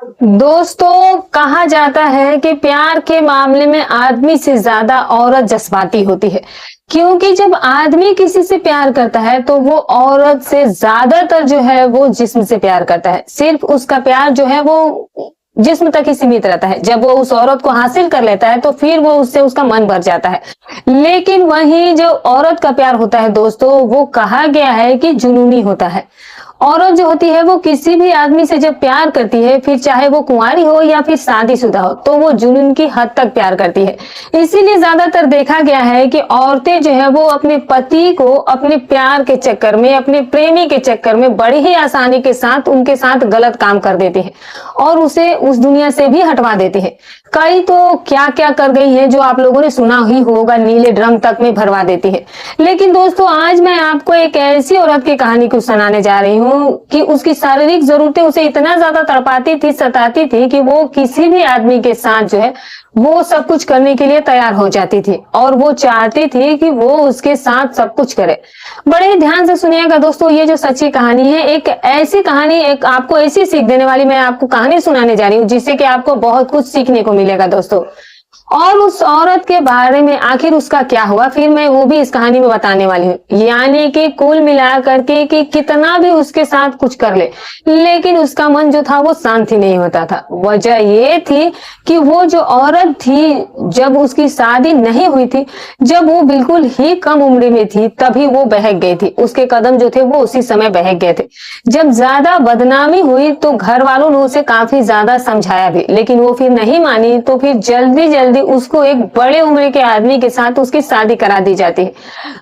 दोस्तों, कहा जाता है कि प्यार के मामले में आदमी से ज्यादा औरत जज्बाती होती है। क्योंकि जब आदमी किसी से प्यार करता है तो वो औरत से ज्यादातर जो है वो जिस्म से प्यार करता है। सिर्फ उसका प्यार जो है वो जिस्म तक ही सीमित रहता है। जब वो उस औरत को हासिल कर लेता है तो फिर वो उससे उसका मन भर जाता है। लेकिन वही जो औरत का प्यार होता है दोस्तों, वो कहा गया है कि जुनूनी होता है। औरत जो होती है वो किसी भी आदमी से जब प्यार करती है, फिर चाहे वो कुंवारी हो या फिर शादीशुदा हो, तो वो जुनून की हद तक प्यार करती है। इसीलिए ज्यादातर देखा गया है कि औरतें जो है वो अपने पति को अपने प्यार के चक्कर में, अपने प्रेमी के चक्कर में बड़ी ही आसानी के साथ उनके साथ गलत काम कर देती है और उसे उस दुनिया से भी हटवा देती है। कई तो क्या क्या कर गई है जो आप लोगों ने सुना ही होगा, नीले ड्रम तक में भरवा देती है। लेकिन दोस्तों, आज मैं आपको एक ऐसी औरत की कहानी को सुनाने जा रही हूँ कि उसकी शारीरिक जरूरतें उसे इतना ज्यादा तड़पाती थी, सताती थी कि वो किसी भी आदमी के साथ जो है वो सब कुछ करने के लिए तैयार हो जाती थी और वो चाहती थी कि वो उसके साथ सब कुछ करे। बड़े ही ध्यान से सुनिएगा दोस्तों, ये जो सच्ची कहानी है, एक ऐसी कहानी, एक आपको ऐसी सीख देने वाली मैं आपको कहानी सुनाने जा रही हूँ जिससे कि आपको बहुत कुछ सीखने को मिलेगा दोस्तों। और उस औरत के बारे में आखिर उसका क्या हुआ, फिर मैं वो भी इस कहानी में बताने वाली हूँ। यानी कि कुल मिला करके कि कितना भी उसके साथ कुछ कर ले, लेकिन उसका मन जो था वो शांति नहीं होता था। वजह ये थी कि वो जो औरत थी, जब उसकी शादी नहीं हुई थी, जब वो बिल्कुल ही कम उम्र में थी, तभी वो बहक गई थी। उसके कदम जो थे वो उसी समय बहक गए थे। जब ज्यादा बदनामी हुई तो घर वालों ने उसे काफी ज्यादा समझाया भी, लेकिन वो फिर नहीं मानी। तो फिर जल्दी जल्दी उसको एक बड़े उम्र के आदमी के साथ उसकी शादी करा दी जाती है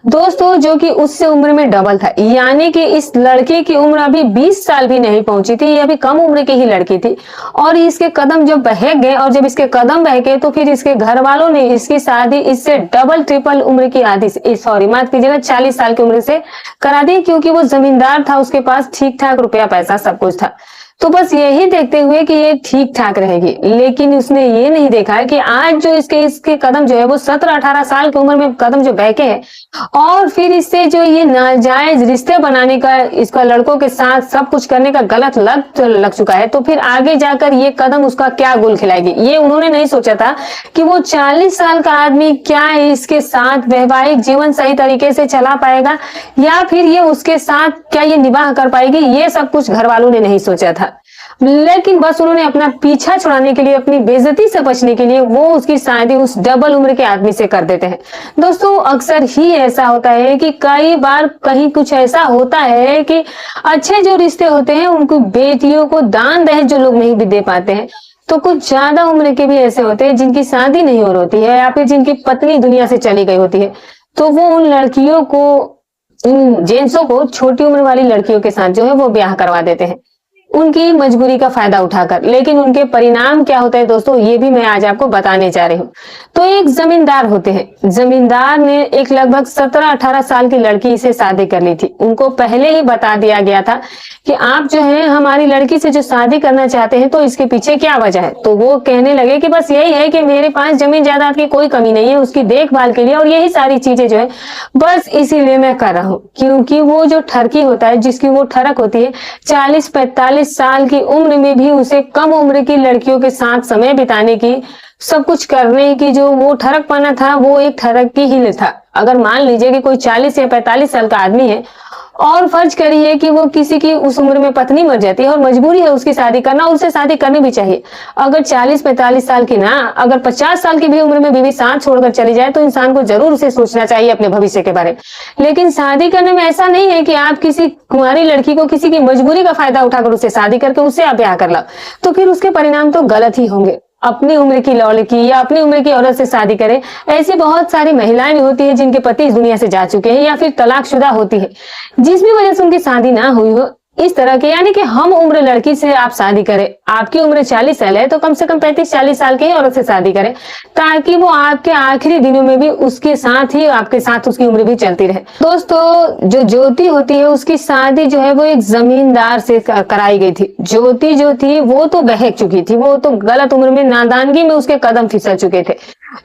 दोस्तों, जो कि उससे उम्र में डबल था। यानी कि इस लड़के की उम्र अभी 20 साल भी नहीं पहुंची थी, ये अभी कम उम्र की ही लड़की थी। और इसके कदम जब बहक गए और जब इसके कदम बहके तो फिर इसके घर वालों ने इसकी शादी इससे डबल ट्रिपल उम्र की आदि सॉरी माफ कीजिएगा 40 साल की उम्र से करा दी, क्योंकि वो जमींदार था, उसके पास ठीक ठाक रुपया पैसा सब कुछ था। तो बस यही देखते हुए कि ये ठीक ठाक रहेगी, लेकिन उसने ये नहीं देखा कि आज जो इसके कदम जो है वो 17-18 साल की उम्र में कदम जो बहके हैं और फिर इससे जो ये नाजायज रिश्ते बनाने का, इसका लड़कों के साथ सब कुछ करने का गलत लग चुका है, तो फिर आगे जाकर ये कदम उसका क्या गुल खिलाएगी। ये उन्होंने नहीं सोचा था कि वो 40 साल का आदमी क्या इसके साथ वैवाहिक जीवन सही तरीके से चला पाएगा या फिर ये उसके साथ क्या ये निबाह कर पाएगी। ये सब कुछ घर वालों ने नहीं सोचा था, लेकिन बस उन्होंने अपना पीछा छुड़ाने के लिए, अपनी बेइज्जती से बचने के लिए वो उसकी शादी उस डबल उम्र के आदमी से कर देते हैं। दोस्तों, अक्सर ही ऐसा होता है कि कई बार कहीं कुछ ऐसा होता है कि अच्छे जो रिश्ते होते हैं उनको बेटियों को दान दहेज जो लोग नहीं भी दे पाते हैं, तो कुछ ज्यादा उम्र के भी ऐसे होते हैं जिनकी शादी नहीं हो रही है या फिर जिनकी पत्नी दुनिया से चली गई होती है, तो वो उन लड़कियों को, उन जेंट्सों को छोटी उम्र वाली लड़कियों के साथ जो है वो ब्याह करवा देते हैं उनकी मजबूरी का फायदा उठाकर। लेकिन उनके परिणाम क्या होता है दोस्तों, ये भी मैं आज आपको बताने जा रही हूँ। तो एक जमींदार होते हैं, जमींदार ने एक लगभग 17-18 साल की लड़की से शादी कर ली थी। उनको पहले ही बता दिया गया था कि आप जो है हमारी लड़की से जो शादी करना चाहते हैं तो इसके पीछे क्या वजह है। तो वो कहने लगे कि बस यही है कि मेरे पास जमीन जायदाद की कोई कमी नहीं है, उसकी देखभाल के लिए और यही सारी चीजें जो है बस इसीलिए मैं कर रहा हूँ। क्योंकि वो जो ठरकी होता है, जिसकी वो ठरक होती है, 40-45 साल की उम्र में भी उसे कम उम्र की लड़कियों के साथ समय बिताने की, सब कुछ करने की जो वो ठरक पाना था, वो एक ठरक की ही था। अगर मान लीजिए कि कोई 40 या 45 साल का आदमी है और फर्ज करिए कि वो किसी की उस उम्र में पत्नी मर जाती है और मजबूरी है उसकी शादी करना, उससे शादी करनी भी चाहिए। अगर 40-45 साल की ना, अगर 50 साल की भी उम्र में बीवी साथ छोड़कर चली जाए तो इंसान को जरूर उसे सोचना चाहिए अपने भविष्य के बारे में। लेकिन शादी करने में ऐसा नहीं है कि आप किसी कुंवारी लड़की को किसी की मजबूरी का फायदा उठाकर उससे शादी करके उससे आप ब्याह कर लो, तो फिर उसके परिणाम तो गलत ही होंगे। अपनी उम्र की लड़की या अपनी उम्र की औरत से शादी करे, ऐसी बहुत सारी महिलाएं भी होती है जिनके पति इस दुनिया से जा चुके हैं या फिर तलाकशुदा होती है, जिस भी वजह से उनकी शादी ना हुई हो। इस तरह के, यानी कि हम उम्र लड़की से आप शादी करें, आपकी उम्र 40 साल है तो कम से कम 35-40 साल की औरत से शादी करें, ताकि वो आपके आखिरी दिनों में भी उसके साथ ही, आपके साथ उसकी उम्र भी चलती रहे। दोस्तों, जो ज्योति होती है उसकी शादी जो है वो एक जमींदार से कराई गई थी। ज्योति जो थी वो तो बहक चुकी थी, वो तो गलत उम्र में, नादानगी में उसके कदम फिसल चुके थे,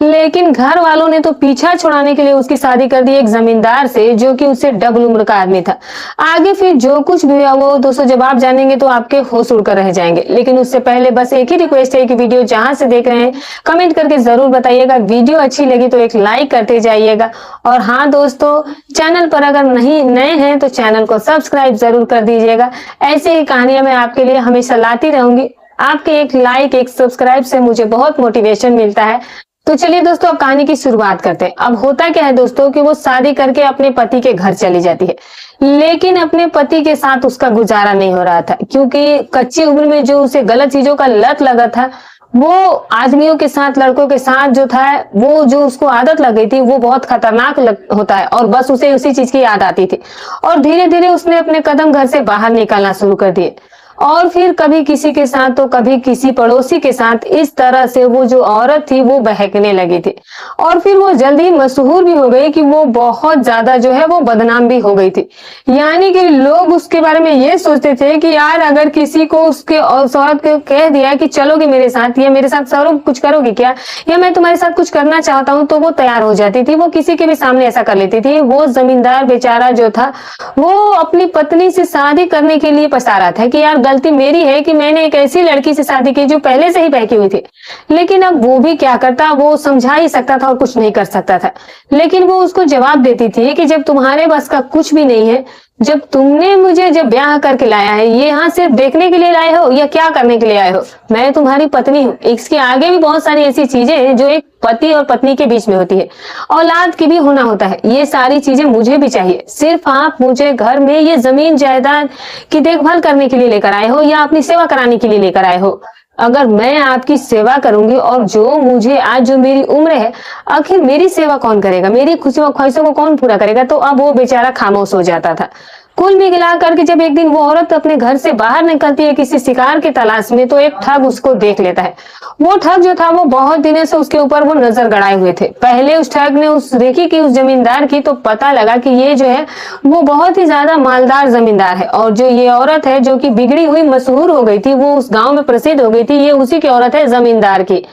लेकिन घर वालों ने तो पीछा छुड़ाने के लिए उसकी शादी कर दी एक जमींदार से, जो कि उससे डबल उम्र का आदमी था। आगे फिर जो कुछ भी हुआ वो वो दोस्तों जब आप जानेंगे तो आपके होश उड़कर रह जाएंगे। लेकिन उससे पहले बस एक ही रिक्वेस्ट है कि वीडियो जहां से देख रहे हैं कमेंट करके जरूर बताइएगा। वीडियो अच्छी लगी तो एक लाइक करते जाइएगा। और हाँ दोस्तों, चैनल पर अगर नहीं नए हैं तो चैनल को सब्सक्राइब जरूर कर दीजिएगा। ऐसी ही कहानियां मैं आपके लिए हमेशा लाती रहूंगी। आपके एक लाइक, एक सब्सक्राइब से मुझे बहुत मोटिवेशन मिलता है। तो चलिए दोस्तों, अब कहानी की शुरुआत करते हैं। अब होता क्या है दोस्तों कि वो शादी करके अपने पति के घर चली जाती है, लेकिन अपने पति के साथ उसका गुजारा नहीं हो रहा था, क्योंकि कच्ची उम्र में जो उसे गलत चीजों का लत लगा था, वो आदमियों के साथ, लड़कों के साथ जो था, वो जो उसको आदत लग गई थी, वो बहुत खतरनाक होता है और बस उसे उसी चीज की याद आती थी। और धीरे धीरे उसने अपने कदम घर से बाहर निकालना शुरू कर दिए। और फिर कभी किसी के साथ तो कभी किसी पड़ोसी के साथ, इस तरह से वो जो औरत थी वो बहकने लगी थी। और फिर वो जल्दी मशहूर भी हो गई कि वो बहुत ज्यादा जो है वो बदनाम भी हो गई थी। यानी कि लोग उसके बारे में ये सोचते थे कि यार अगर किसी को उसके औरत को कह दिया कि चलोगे मेरे साथ, या मेरे साथ सरो कुछ करोगे क्या, या मैं तुम्हारे साथ कुछ करना चाहता हूँ, तो वो तैयार हो जाती थी। वो किसी के भी सामने ऐसा कर लेती थी। वो जमींदार बेचारा जो था वो अपनी पत्नी से शादी करने के लिए पछता रहा था कि यार गलती मेरी है कि मैंने एक ऐसी लड़की से शादी की जो पहले से ही बहकी हुई थी। लेकिन अब वो भी क्या करता, वो समझा ही सकता था और कुछ नहीं कर सकता था। लेकिन वो उसको जवाब देती थी कि जब तुम्हारे बस का कुछ भी नहीं है, जब तुमने मुझे जब ब्याह करके लाया है, ये यहाँ सिर्फ देखने के लिए लाए हो या क्या करने के लिए आए हो? मैं तुम्हारी पत्नी हूँ। इसके आगे भी बहुत सारी ऐसी चीजें हैं जो एक पति और पत्नी के बीच में होती है। औलाद की भी होना होता है। ये सारी चीजें मुझे भी चाहिए। सिर्फ आप मुझे घर में ये जमीन जायदाद की देखभाल करने के लिए लेकर आए हो या अपनी सेवा कराने के लिए लेकर आए हो? अगर मैं आपकी सेवा करूंगी और जो मुझे आज जो मेरी उम्र है, आखिर मेरी सेवा कौन करेगा, मेरी खुशियों ख्वाहिशों को कौन पूरा करेगा? तो अब वो बेचारा खामोश हो जाता था। कुल मिला करके जब एक दिन वो औरत अपने घर से बाहर निकलती है किसी शिकार की तलाश में, तो एक ठग उसको देख लेता है। वो ठग जो था वो बहुत दिनों से उसके ऊपर वो नजर गड़ाए हुए थे। पहले उस ठग ने उस देखी कि उस जमींदार की, तो पता लगा कि ये जो है वो बहुत ही ज्यादा मालदार जमींदार है। और जो ये औरत है जो कि बिगड़ी हुई मशहूर हो गई थी, वो उस गांव में प्रसिद्ध हो गई थी, ये उसी की औरत है, जमींदार की।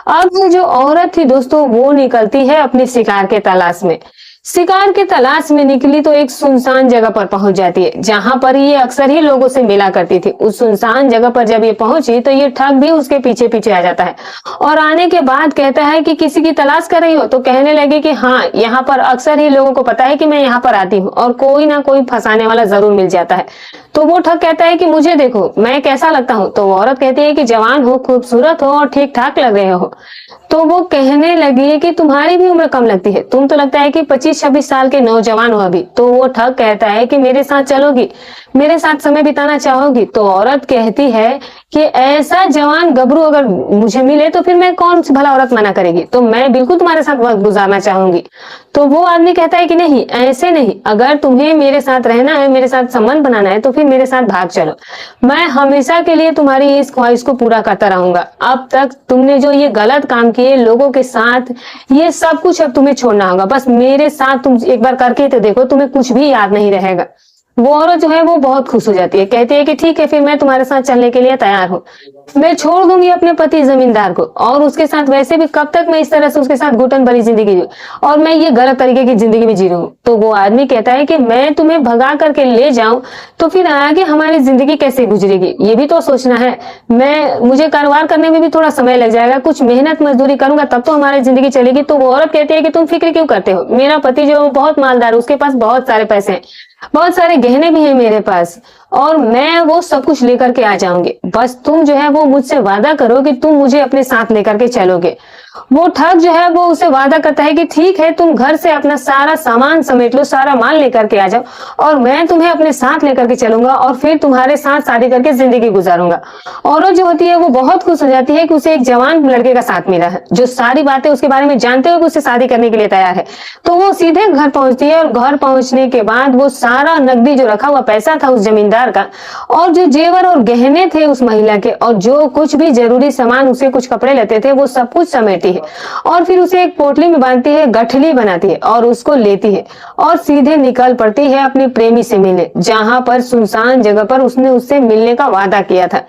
अब जो औरत थी दोस्तों वो निकलती है अपने शिकार के तलाश में। शिकार के तलाश में निकली तो एक सुनसान जगह पर पहुंच जाती है, जहां पर ये अक्सर ही लोगों से मिला करती थी। उस सुनसान जगह पर जब ये पहुंची तो ये ठग भी उसके पीछे पीछे आ जाता है और आने के बाद कहता है कि किसी की तलाश कर रही हो? तो कहने लगे कि हाँ, यहाँ पर अक्सर ही लोगों को पता है कि मैं यहाँ पर आती हूँ और कोई ना कोई फंसाने वाला जरूर मिल जाता है। तो वो ठग कहता है कि मुझे देखो, मैं कैसा लगता हूँ? तो वो औरत कहती है कि जवान हो, खूबसूरत हो और ठीक ठाक लग रहे हो। तो वो कहने लगी कि तुम्हारी भी उम्र कम लगती है, तुम तो लगता है कि 25-26 साल के नौजवान हो अभी। तो वो ठग कहता है कि मेरे साथ चलोगी, मेरे साथ समय बिताना चाहोगी? तो औरत कहती है कि ऐसा जवान गबरू अगर मुझे मिले तो फिर मैं कौन सी भला औरत मना करेगी, तो मैं बिल्कुल तुम्हारे साथ वक्त गुजारना चाहूंगी। तो वो आदमी कहता है कि नहीं, ऐसे नहीं, अगर तुम्हें मेरे साथ रहना है, मेरे साथ संबंध बनाना है, तो फिर मेरे साथ भाग चलो। मैं हमेशा के लिए तुम्हारी इस ख्वाहिश को पूरा करता रहूंगा। अब तक तुमने जो ये गलत काम किए लोगों के साथ, ये सब कुछ अब तुम्हें छोड़ना होगा। बस मेरे साथ तुम एक बार करके तो देखो, तुम्हें कुछ भी याद नहीं रहेगा। वो औरत जो है वो बहुत खुश हो जाती है, कहती है कि ठीक है, फिर मैं तुम्हारे साथ चलने के लिए तैयार हूँ। मैं छोड़ दूंगी अपने पति जमींदार को, और उसके साथ वैसे भी कब तक मैं इस तरह से उसके साथ घुटन भरी जिंदगी जी, और मैं ये गलत तरीके की जिंदगी में जी रही हूँ। तो वो आदमी कहता है कि मैं तुम्हें भगा करके ले जाऊं तो फिर आगे हमारी जिंदगी कैसे गुजरेगी, ये भी तो सोचना है। मुझे कारोबार करने में भी थोड़ा समय लग जाएगा, कुछ मेहनत मजदूरी करूंगा तब तो हमारी जिंदगी चलेगी। तो वो औरत कहती है कि तुम फिक्र क्यों करते हो, मेरा पति जो बहुत मालदार है, उसके पास बहुत सारे पैसे हैं, बहुत सारे गहने भी हैं मेरे पास, और मैं वो सब कुछ लेकर के आ जाऊंगी। बस तुम जो है वो मुझसे वादा करो कि तुम मुझे अपने साथ लेकर के चलोगे। वो ठग जो है वो उसे वादा करता है कि ठीक है, तुम घर से अपना सारा सामान समेट लो, सारा माल लेकर के आ जाओ, और मैं तुम्हें अपने साथ लेकर के चलूंगा और फिर तुम्हारे साथ शादी करके जिंदगी गुजारूंगा। औरत जो होती है वो बहुत खुश हो जाती है कि उसे एक जवान लड़के का साथ मिला है, जो सारी बातें उसके बारे में जानते हुए उससे शादी करने के लिए तैयार है। तो वो सीधे घर पहुंचती है, और घर पहुंचने के बाद वो सारा नकदी जो रखा हुआ पैसा था उस जमींदार का, और जो जेवर और गहने थे उस महिला के, और जो कुछ भी जरूरी सामान, उसे कुछ कपड़े लेते थे, वो सब कुछ समेटती है और फिर उसे एक पोटली में बांधती है, गठली बनाती है और उसको लेती है और सीधे निकल पड़ती है अपने प्रेमी से मिलने, जहां पर सुनसान जगह पर उसने उससे मिलने का वादा किया था।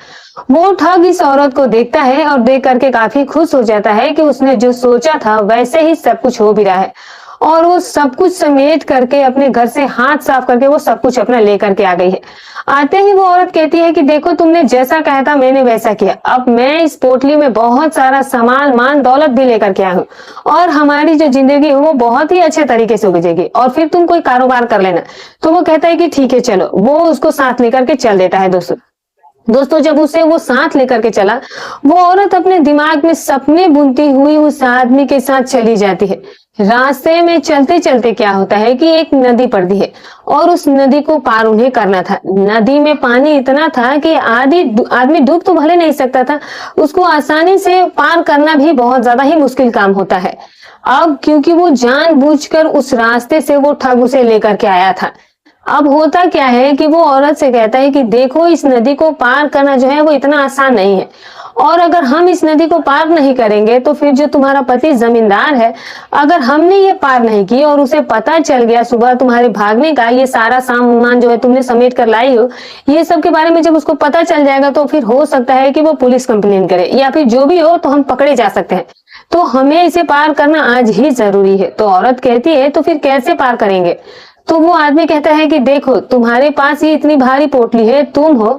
वो ठग इस औरत को देखता है और देख करके काफी खुश हो जाता है कि उसने जो सोचा था वैसे ही सब कुछ हो भी रहा है। और वो सब कुछ समेट करके अपने घर से हाथ साफ करके वो सब कुछ अपना लेकर के आ गई है। आते ही वो औरत कहती है कि देखो तुमने जैसा कहा था मैंने वैसा किया, अब मैं इस पोटली में बहुत सारा सामान मान दौलत भी लेकर के आया हूँ और हमारी जो जिंदगी है वो बहुत ही अच्छे तरीके से गुजरेगी और फिर तुम कोई कारोबार कर लेना। तो वो कहता है कि ठीक है चलो, वो उसको साथ लेकर के चल देता है। दोस्तों जब उसे वो साथ लेकर के चला, वो औरत अपने दिमाग में सपने बुनती हुई उस आदमी के साथ चली जाती है। रास्ते में चलते चलते क्या होता है कि एक नदी पड़ती है और उस नदी को पार उन्हें करना था। नदी में पानी इतना था कि आदमी डूब तो भले नहीं सकता था, उसको आसानी से पार करना भी बहुत ज्यादा ही मुश्किल काम होता है। अब क्योंकि वो जानबूझकर उस रास्ते से वो ठग उसे लेकर के आया था। अब होता क्या है कि वो औरत से कहता है कि देखो इस नदी को पार करना जो है वो इतना आसान नहीं है, और अगर हम इस नदी को पार नहीं करेंगे तो फिर जो तुम्हारा पति जमींदार है, अगर हमने ये पार नहीं की और उसे पता चल गया सुबह तुम्हारे भागने का, ये सारा सामान जो है तुमने समेट कर लाई हो, ये सब के बारे में जब उसको पता चल जाएगा तो फिर हो सकता है कि वो पुलिस कंप्लेन करे या फिर जो भी हो तो हम पकड़े जा सकते हैं। तो हमें इसे पार करना आज ही जरूरी है। तो औरत कहती है तो फिर कैसे पार करेंगे? तो वो आदमी कहता है कि देखो तुम्हारे पास ये इतनी भारी पोटली है, तुम हो,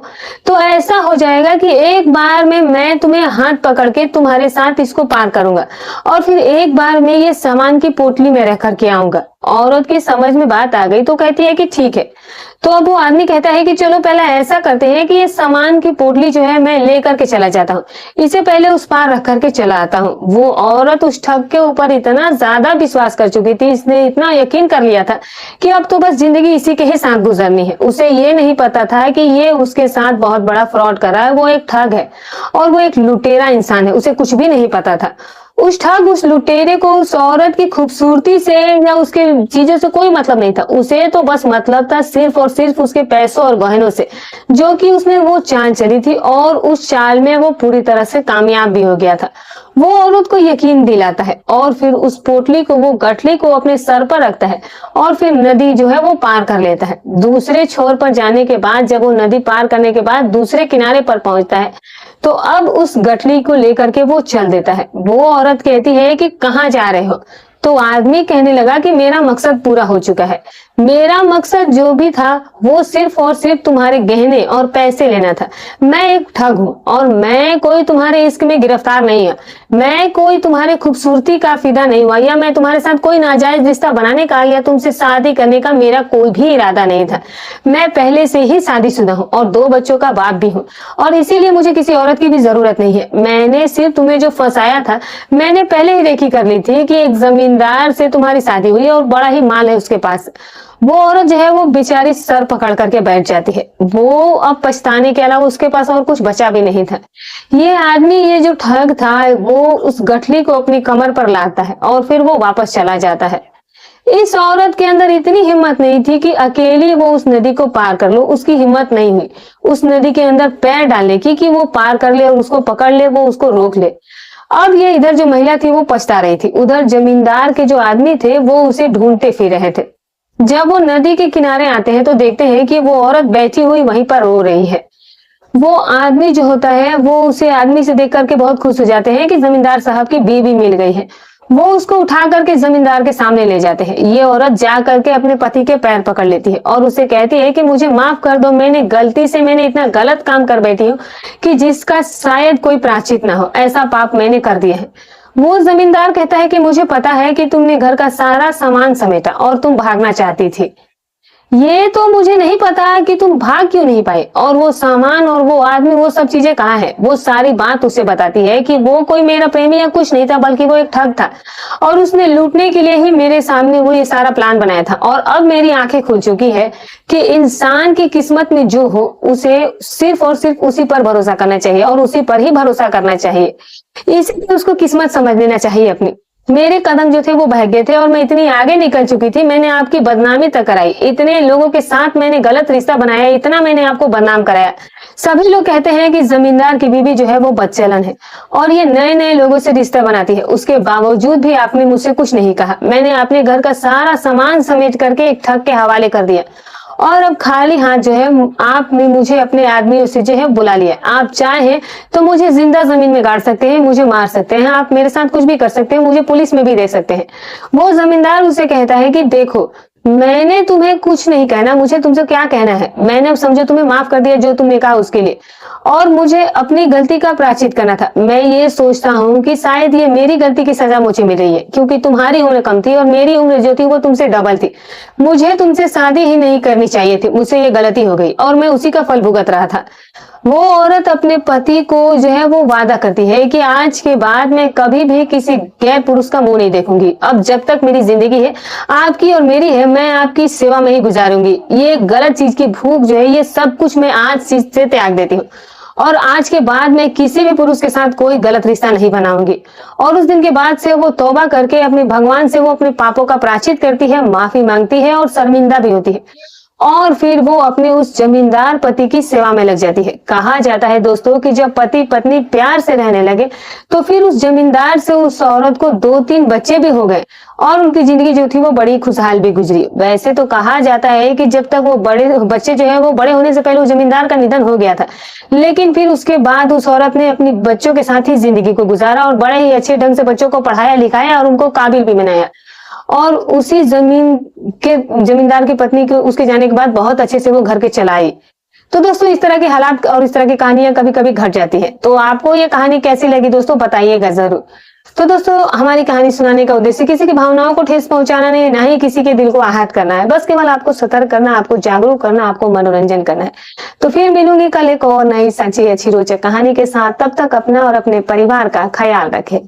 तो ऐसा हो जाएगा कि एक बार में मैं तुम्हें हाथ पकड़ के तुम्हारे साथ इसको पार करूंगा और फिर एक बार में ये सामान की पोटली में रख करके आऊंगा। औरत की समझ में बात आ गई तो कहती है कि ठीक है। तो अब वो आदमी कहता है कि चलो पहले ऐसा करते हैं कि ये सामान की पोटली जो है मैं लेकर के चला जाता हूँ, इसे पहले उस पार रख करके चला आता हूँ। वो औरत उस ठग के ऊपर इतना ज्यादा विश्वास कर चुकी थी, इसने इतना यकीन कर लिया था कि अब तो बस जिंदगी इसी के ही साथ गुजरनी है। उसे ये नहीं पता था कि ये उसके साथ बहुत बड़ा फ्रॉड कर रहा है, वो एक ठग है और वो एक लुटेरा इंसान है, उसे कुछ भी नहीं पता था। उस ठग उस लुटेरे को उस औरत की खूबसूरती से या उसके चीजों से कोई मतलब नहीं था, उसे तो बस मतलब था सिर्फ और सिर्फ उसके पैसों और गहनों से, जो कि उसने वो चाल चली थी और उस चाल में वो पूरी तरह से कामयाब भी हो गया था। वो औरत को यकीन दिलाता है और फिर उस पोटली को, वो गठली को अपने सर पर रखता है और फिर नदी जो है वो पार कर लेता है। दूसरे छोर पर जाने के बाद जब वो नदी पार करने के बाद दूसरे किनारे पर पहुंचता है तो अब उस गठली को लेकर के वो चल देता है। वो औरत कहती है कि कहाँ जा रहे हो? तो आदमी कहने लगा कि मेरा मकसद पूरा हो चुका है, मेरा मकसद जो भी था वो सिर्फ और सिर्फ तुम्हारे गहने और पैसे लेना था। मैं एक ठग हूँ और मैं कोई तुम्हारे इश्क में गिरफ्तार नहीं है, मैं कोई तुम्हारे खूबसूरती का फिदा नहीं हुआ या मैं तुम्हारे साथ कोई नाजायज रिश्ता बनाने का या तुमसे शादी करने का मेरा कोई भी इरादा नहीं था। मैं पहले से ही शादीशुदा हूँ और 2 बच्चों का बाप भी हूँ और इसीलिए मुझे किसी औरत की भी जरूरत नहीं है। मैंने सिर्फ तुम्हें जो फंसाया था, मैंने पहले ही रेकी कर ली थी कि एक जमींदार से तुम्हारी शादी हुई और बड़ा ही माल है उसके पास। वो औरत जो है वो बेचारी सर पकड़ करके बैठ जाती है। वो अब पछताने के अलावा उसके पास और कुछ बचा भी नहीं था। ये आदमी, ये जो ठग था, वो उस गठली को अपनी कमर पर लाता है और फिर वो वापस चला जाता है। इस औरत के अंदर इतनी हिम्मत नहीं थी कि अकेली वो उस नदी को पार कर लो, उसकी हिम्मत नहीं हुई उस नदी के अंदर पैर डालने की कि वो पार कर ले और उसको पकड़ ले, वो उसको रोक ले। अब ये इधर जो महिला थी वो पछता रही थी, उधर जमींदार के जो आदमी थे वो उसे ढूंढते फिर रहे थे। जब वो नदी के किनारे आते हैं तो देखते हैं कि वो औरत बैठी हुई वहीं पर रो रही है। वो आदमी जो होता है वो उसे आदमी से देख करके बहुत खुश हो जाते हैं कि जमींदार साहब की बीवी मिल गई है। वो उसको उठा करके जमींदार के सामने ले जाते हैं। ये औरत जा करके अपने पति के पैर पकड़ लेती है और उसे कहती है कि मुझे माफ कर दो, मैंने गलती से मैंने इतना गलत काम कर बैठी हूँ कि जिसका शायद कोई प्रायश्चित ना हो, ऐसा पाप मैंने कर दिया है। वो जमींदार कहता है कि मुझे पता है कि तुमने घर का सारा सामान समेटा और तुम भागना चाहती थी, ये तो मुझे नहीं पता कि तुम भाग क्यों नहीं पाए, और वो सामान और वो आदमी, वो सब चीजें कहाँ है। वो सारी बात उसे बताती है कि वो कोई मेरा प्रेमी या कुछ नहीं था, बल्कि वो एक ठग था और उसने लूटने के लिए ही मेरे सामने वो ये सारा प्लान बनाया था। और अब मेरी आंखें खुल चुकी है कि इंसान की किस्मत में जो हो उसे सिर्फ और सिर्फ उसी पर भरोसा करना चाहिए और उसी पर ही भरोसा करना चाहिए। इसलिए उसको किस्मत समझ लेना चाहिए अपनी। मेरे कदम जो थे वो बह गए थे और मैं इतनी आगे निकल चुकी थी, मैंने आपकी बदनामी तक कराई, इतने लोगों के साथ मैंने गलत रिश्ता बनाया, इतना मैंने आपको बदनाम कराया। सभी लोग कहते हैं कि जमींदार की बीवी जो है वो बदचलन है और ये नए नए लोगों से रिश्ता बनाती है। उसके बावजूद भी आपने मुझसे कुछ नहीं कहा। मैंने अपने घर का सारा सामान समेट करके एक ठग के हवाले कर दिया और अब खाली हाथ जो है आपने मुझे अपने आदमियों से जो है बुला लिया। आप चाहें तो मुझे जिंदा जमीन में गाड़ सकते हैं, मुझे मार सकते हैं, आप मेरे साथ कुछ भी कर सकते हैं, मुझे पुलिस में भी दे सकते हैं। वो जमींदार उसे कहता है कि देखो, मैंने तुम्हें कुछ नहीं कहना, मुझे तुमसे क्या कहना है, मैंने अब समझो तुम्हें माफ कर दिया जो तुमने कहा उसके लिए, और मुझे अपनी गलती का प्रायश्चित करना था। मैं ये सोचता हूँ कि शायद ये मेरी गलती की सजा मुझे मिल रही है, क्योंकि तुम्हारी उम्र कम थी और मेरी उम्र जो थी वो तुमसे डबल थी। मुझे तुमसे शादी ही नहीं करनी चाहिए थी, मुझसे ये गलती हो गई और मैं उसी का फल भुगत रहा था। वो औरत अपने पति को जो है वो वादा करती है कि आज के बाद मैं कभी भी किसी गैर पुरुष का मुंह नहीं देखूंगी। अब जब तक मेरी जिंदगी है, आपकी और मेरी है, मैं आपकी सेवा में ही गुजारूंगी। ये गलत चीज की भूख जो है, ये सब कुछ मैं आज से त्याग देती हूँ और आज के बाद मैं किसी भी पुरुष के साथ कोई गलत रिश्ता नहीं बनाऊंगी। और उस दिन के बाद से वो तौबा करके अपने भगवान से वो अपने पापों का प्रायश्चित करती है, माफी मांगती है और शर्मिंदा भी होती है, और फिर वो अपने उस जमींदार पति की सेवा में लग जाती है। कहा जाता है दोस्तों कि जब पति पत्नी प्यार से रहने लगे तो फिर उस जमींदार से उस औरत को 2-3 बच्चे भी हो गए और उनकी जिंदगी जो थी वो बड़ी खुशहाल भी गुजरी। वैसे तो कहा जाता है कि जब तक वो बड़े बच्चे जो है वो बड़े होने से पहले उस जमींदार का निधन हो गया था, लेकिन फिर उसके बाद उस औरत ने अपनी बच्चों के साथ ही जिंदगी को गुजारा और बड़े ही अच्छे ढंग से बच्चों को पढ़ाया लिखाया और उनको काबिल भी बनाया। और उसी जमींदार की पत्नी के उसके जाने के बाद बहुत अच्छे से वो घर के चलाई। तो दोस्तों, इस तरह के हालात और इस तरह की कहानियां कभी कभी घट जाती है। तो आपको ये कहानी कैसी लगी दोस्तों, बताइएगा जरूर। तो दोस्तों, हमारी कहानी सुनाने का उद्देश्य किसी की भावनाओं को ठेस पहुंचाना नहीं, ना ही किसी के दिल को आहत करना है, बस केवल आपको सतर्क करना, आपको जागरूक करना, आपको मनोरंजन करना है। तो फिर मिलूंगी कल एक और नई सच्ची अच्छी रोचक कहानी के साथ। तब तक अपना और अपने परिवार का ख्याल रखें।